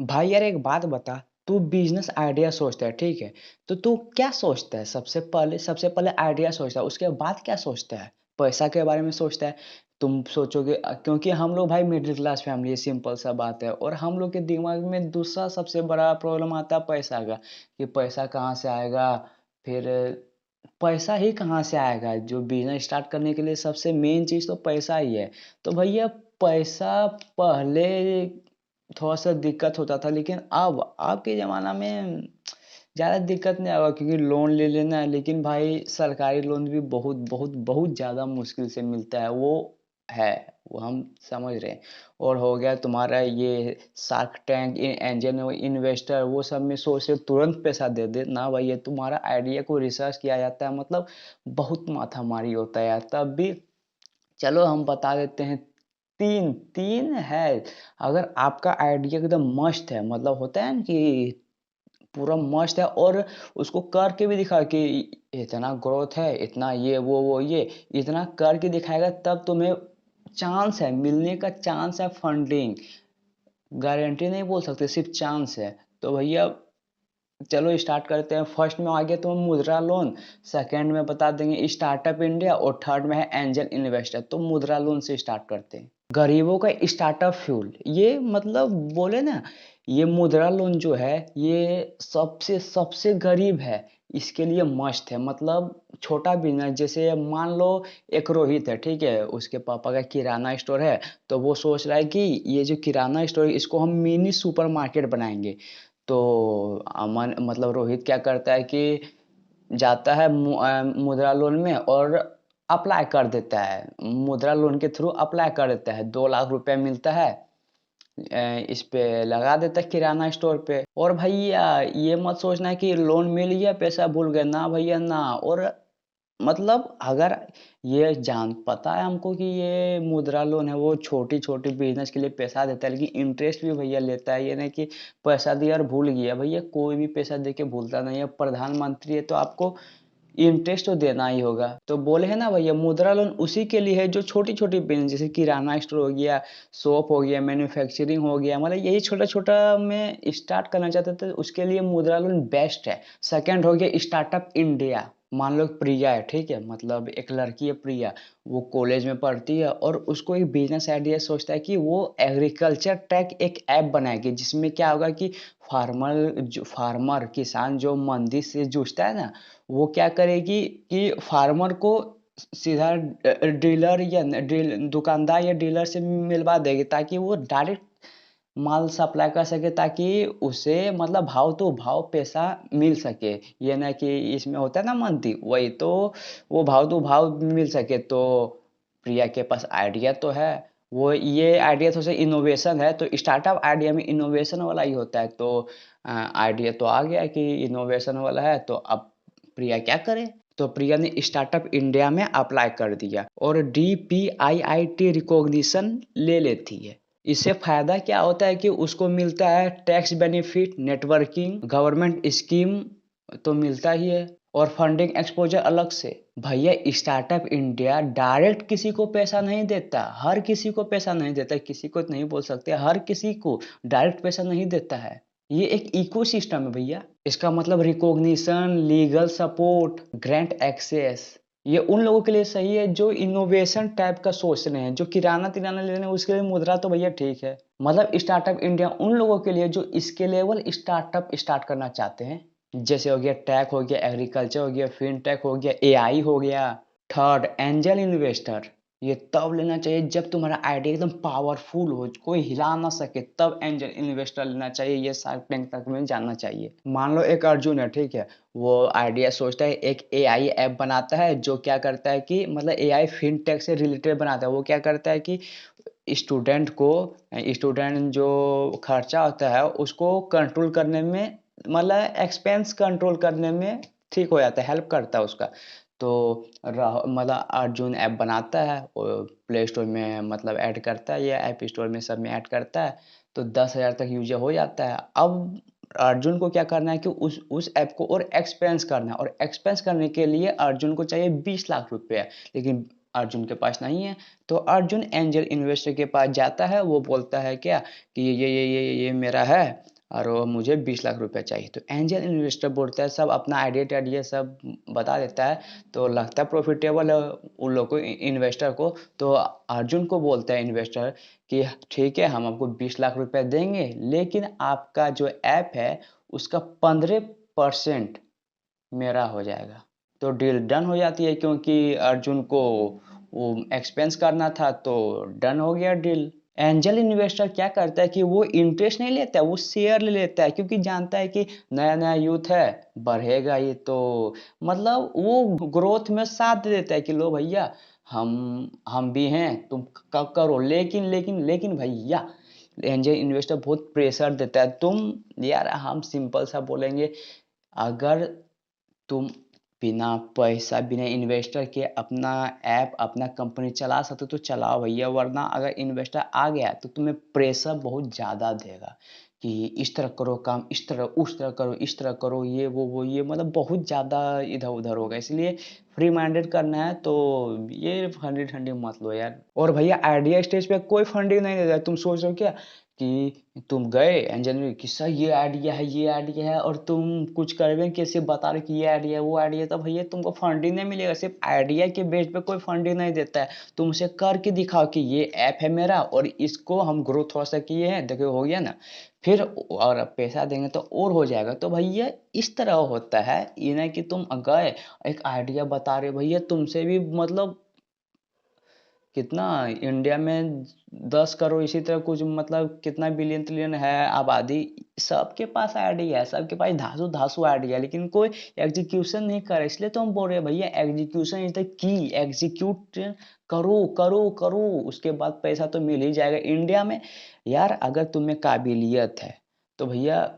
भाई यार एक बात बता। तू बिजनेस आइडिया सोचता है, ठीक है? तो तू क्या सोचता है? सबसे पहले आइडिया सोचता है, उसके बाद क्या सोचता है? पैसा के बारे में सोचता है। तुम सोचोगे क्योंकि हम लोग भाई मिडिल क्लास फैमिली है, सिंपल सा बात है। और हम लोग के दिमाग में दूसरा सबसे बड़ा प्रॉब्लम आता है पैसा का, कि पैसा कहाँ से आएगा। फिर पैसा ही कहाँ से आएगा? जो बिजनेस स्टार्ट करने के लिए सबसे मेन चीज़ तो पैसा ही है। तो भैया पैसा पहले थोड़ा-सा दिक्कत होता था, लेकिन अब के ज़माना में ज़्यादा दिक्कत नहीं होगा, क्योंकि लोन ले लेना है। लेकिन भाई सरकारी लोन भी बहुत बहुत बहुत ज़्यादा मुश्किल से मिलता है, है, वो हम समझ रहे हैं। और हो गया तुम्हारा ये शार्क टैंक, एंजल इन्वेस्टर, वो सब में सोच रहे तुरंत पैसा दे दे ना भाई। ये तुम्हारा आइडिया को रिसर्च किया जाता है, मतलब बहुत माथामारी होता है यार। तब भी चलो हम बता देते हैं। तीन तीन है। अगर आपका आइडिया एकदम मस्त है, मतलब होता है ना कि पूरा मस्त है, और उसको करके भी दिखा कि इतना ग्रोथ है, इतना ये वो ये इतना करके दिखाएगा, तब तुम्हें चांस है, मिलने का चांस है। फंडिंग गारंटी नहीं बोल सकते, सिर्फ चांस है। तो भैया चलो स्टार्ट करते हैं। फर्स्ट में आ गया तो मुद्रा लोन, सेकंड में बता देंगे स्टार्टअप इंडिया, और थर्ड में है एंजल इन्वेस्टर। तो मुद्रा लोन से स्टार्ट करते हैं। गरीबों का स्टार्टअप फ्यूल, ये मतलब बोले ना, ये मुद्रा लोन जो है ये सबसे सबसे गरीब है, इसके लिए मस्त है। मतलब छोटा बिजनेस, जैसे मान लो एक रोहित है, ठीक है? उसके पापा का किराना स्टोर है। तो वो सोच रहा है कि ये जो किराना स्टोर है इसको हम मिनी सुपर मार्केट बनाएंगे। तो अमन मतलब रोहित क्या करता है कि जाता है मुद्रा लोन में और अप्लाई कर देता है। मुद्रा लोन के थ्रू अप्लाई कर देता है, 2 लाख रुपए मिलता है। इस पे लगा देता है किराना स्टोर पे। और भैया ये मत सोचना कि लोन मिल गया पैसा भूल गए, ना भैया ना। और मतलब अगर ये जान पता है हमको कि ये मुद्रा लोन है, वो छोटी छोटी बिजनेस के लिए पैसा देता है, लेकिन इंटरेस्ट भी भैया लेता है। ये नहीं कि पैसा दिया और भूल गया। भैया कोई भी पैसा दे के भूलता नहीं है। प्रधानमंत्री है तो आपको इंटरेस्ट तो देना ही होगा। तो बोले है ना भैया, मुद्रा लोन उसी के लिए है जो छोटी छोटी बिजनेस, जैसे किराना स्टोर हो गया, शॉप हो गया, मैन्युफैक्चरिंग हो गया, मतलब यही छोटा छोटा में स्टार्ट करना चाहते थे, उसके लिए मुद्रा लोन बेस्ट है। सेकंड हो गया स्टार्टअप इंडिया। मान लो प्रिया है, ठीक है? मतलब एक लड़की है प्रिया, वो कॉलेज में पढ़ती है और उसको एक बिजनेस आइडिया सोचता है कि वो एग्रीकल्चर टेक एक ऐप बनाएगी, जिसमें क्या होगा कि फार्मर किसान जो मंदी से जूझता है ना, वो क्या करेगी कि फार्मर को सीधा डीलर या दुकानदार या डीलर से मिलवा देगी, ताकि वो डायरेक्ट माल सप्लाई कर सके, ताकि उसे मतलब भाव तो भाव पैसा मिल सके। ये ना कि इसमें होता है ना मंदी, वही तो वो भाव तो भाव मिल सके। तो प्रिया के पास आइडिया तो है। वो ये आइडिया थोड़ा सा इनोवेशन है, तो स्टार्टअप आइडिया में इनोवेशन वाला ही होता है। तो आइडिया तो आ गया कि इनोवेशन वाला है, तो अब प्रिया क्या करे? तो प्रिया ने स्टार्टअप इंडिया में अप्लाई कर दिया और DPIIT रिकॉग्निशन ले लेती है। इससे फायदा क्या होता है कि उसको मिलता है tax benefit, networking, government scheme तो मिलता ही है, और फंडिंग एक्सपोजर अलग से। भैया स्टार्टअप इंडिया डायरेक्ट किसी को पैसा नहीं देता, हर किसी को पैसा नहीं देता, किसी को नहीं बोल सकते, हर किसी को डायरेक्ट पैसा नहीं देता है। ये एक इकोसिस्टम है भैया। इसका मतलब recognition, legal support, grant access, ये उन लोगों के लिए सही है जो इनोवेशन टाइप का सोच रहे हैं। जो किराना तिराना ले रहे हैं उसके लिए मुद्रा तो भैया ठीक है। मतलब स्टार्टअप इंडिया उन लोगों के लिए जो स्केलेबल स्टार्टअप स्टार्ट करना चाहते हैं। जैसे हो गया टेक, हो गया एग्रीकल्चर, हो गया फिनटेक, हो गया AI हो गया। थर्ड एंजल इन्वेस्टर, ये तब लेना चाहिए जब तुम्हारा आइडिया एकदम पावरफुल हो, कोई हिला ना सके, तब एंजल इन्वेस्टर लेना चाहिए। ये शार्क टैंक तक में जाना चाहिए। मान लो एक अर्जुन है, ठीक है? वो आइडिया सोचता है, एक AI ऐप बनाता है जो क्या करता है कि मतलब AI फिनटेक से रिलेटेड बनाता है। वो क्या करता है कि स्टूडेंट को स्टूडेंट जो खर्चा होता है उसको कंट्रोल करने में, मतलब एक्सपेंस कंट्रोल करने में ठीक हो जाता है, हेल्प करता है उसका। तो मतलब अर्जुन ऐप बनाता है, प्ले स्टोर में मतलब ऐड करता है, या ऐप स्टोर में सब में ऐड करता है। तो 10,000 तक यूजर हो जाता है। अब अर्जुन को क्या करना है कि उस ऐप को और एक्सपेंस करना है, और एक्सपेंस करने के लिए अर्जुन को चाहिए 20 लाख रुपया। लेकिन अर्जुन के पास नहीं है। तो अर्जुन एंजल इन्वेस्टर के पास जाता है, वो बोलता है क्या कि ये मेरा है और वो मुझे 20 लाख रुपए चाहिए। तो एंजल इन्वेस्टर बोलता है, सब अपना आइडिया टाइडिया सब बता देता है। तो लगता है प्रॉफिटेबल है उन लोग को, इन्वेस्टर को। तो अर्जुन को बोलता है इन्वेस्टर कि ठीक है, हम आपको 20 लाख रुपए देंगे, लेकिन आपका जो ऐप है उसका 15% मेरा हो जाएगा। तो डील डन हो जाती है, क्योंकि अर्जुन को वो एक्सपेंस करना था, तो डन हो गया डील। एंजल इन्वेस्टर क्या करता है कि वो इंटरेस्ट नहीं लेता है, वो शेयर ले लेता है, क्योंकि जानता है कि नया नया यूथ है, बढ़ेगा ये, तो मतलब वो ग्रोथ में साथ दे देता है कि लो भैया, हम भी हैं, तुम करो। लेकिन लेकिन लेकिन भैया, एंजल इन्वेस्टर बहुत प्रेशर देता है। तुम यार, हम सिंपल सा बोलेंगे, अगर तुम बिना पैसा, बिना इन्वेस्टर के अपना ऐप, अपना कंपनी चला सकते हो तो चलाओ भैया, वरना अगर इन्वेस्टर आ गया तो तुम्हें प्रेशर बहुत ज़्यादा देगा कि इस तरह करो काम, इस तरह उस तरह करो, इस तरह करो, ये वो ये, मतलब बहुत ज़्यादा इधर उधर होगा। इसलिए फ्री माइंडेड करना है तो ये फंडिंग ठंडी मत लो यार। और भैया, आइडिया स्टेज पे कोई फंडिंग नहीं देता है। तुम सोच रहे हो क्या कि तुम गए एंजल में कि सर ये आइडिया है, ये आइडिया है, और तुम कुछ करवे कैसे बता रहे कि ये आइडिया है, वो आइडिया है, तो भैया तुमको फंडिंग नहीं मिलेगा। सिर्फ आइडिया के बेस पे कोई फंडिंग नहीं देता है। तुम उसे करके दिखाओ कि ये ऐप है मेरा और इसको हम ग्रो थोड़ा सा किए हैं, देखो हो गया ना, फिर और पैसा देंगे तो और हो जाएगा। तो भैया इस तरह होता है, ये नहीं कि तुम गए एक आइडिया बता रहे, भैया तुमसे भी मतलब कितना इंडिया में 10 करोड़ इसी तरह कुछ, मतलब कितना बिलियन ट्रिलियन है आबादी, सबके पास आइडिया है, सबके पास धासु धासु आइडिया है, लेकिन कोई एग्जीक्यूशन नहीं करे। इसलिए तो हम बोल रहे हैं भैया, execution is the key. Execute करो करो करो, उसके बाद पैसा तो मिल ही जाएगा इंडिया में। यार अगर तुम्हें काबिलियत है तो भैया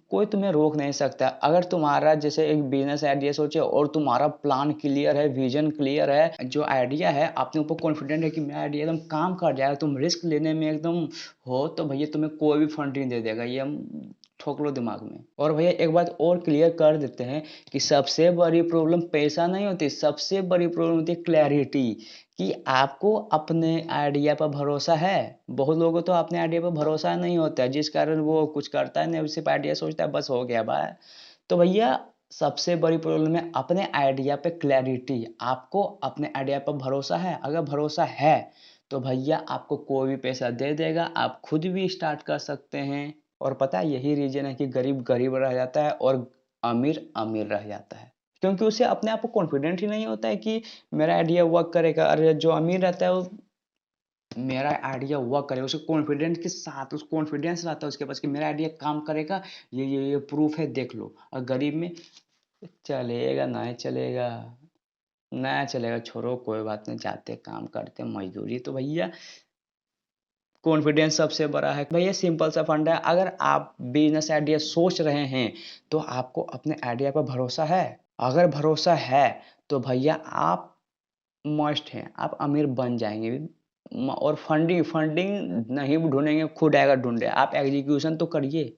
कोई तुम्हें रोक नहीं सकता। अगर तुम्हारा जैसे एक बिजनेस आइडिया सोचे और तुम्हारा प्लान क्लियर है, विजन क्लियर है, जो आइडिया है अपने ऊपर कॉन्फिडेंट है कि मेरा आइडिया एकदम काम कर जाएगा, तुम रिस्क लेने में एकदम हो, तो भैया तुम्हें कोई भी फंडिंग दे देगा, ये हम ठोक लो दिमाग में। और भैया एक बात और क्लियर कर देते हैं कि सबसे बड़ी प्रॉब्लम पैसा नहीं होती, सबसे बड़ी प्रॉब्लम होती है क्लैरिटी, कि आपको अपने आइडिया पर भरोसा है। बहुत लोगों को तो अपने आइडिया पर भरोसा नहीं होता है, जिस कारण वो कुछ करता है नहीं, सिर्फ आइडिया सोचता है बस हो गया भाई। तो भैया सबसे बड़ी प्रॉब्लम है अपने आइडिया पे क्लैरिटी। आपको अपने आइडिया पर भरोसा है, अगर भरोसा है तो भैया आपको कोई भी पैसा दे देगा, आप खुद भी स्टार्ट कर सकते हैं। और पता है यही रीजन है कि गरीब गरीब रह जाता है और अमीर अमीर रह जाता है, क्योंकि उसे अपने आप को कॉन्फिडेंट ही नहीं होता है कि मेरा आइडिया वर्क करेगा। अरे जो अमीर रहता है वो मेरा आइडिया वर्क करेगा, उसे कॉन्फिडेंस के साथ, उस कॉन्फिडेंस रहता है उसके पास कि मेरा आइडिया काम करेगा, ये प्रूफ है देख लो। और गरीब में चलेगा नहीं चलेगा, ना चलेगा, छोड़ो कोई बात नहीं, जाते काम करते मजदूरी। तो भैया कॉन्फिडेंस सबसे बड़ा है भैया, सिंपल सा फंडा है। अगर आप बिजनेस आइडिया सोच रहे हैं तो आपको अपने आइडिया पर भरोसा है। अगर भरोसा है तो भैया आप मस्ट हैं, आप अमीर बन जाएंगे। और फंडिंग फंडिंग नहीं ढूंढेंगे, खुद आएगा ढूंढे, आप एग्जीक्यूशन तो करिए।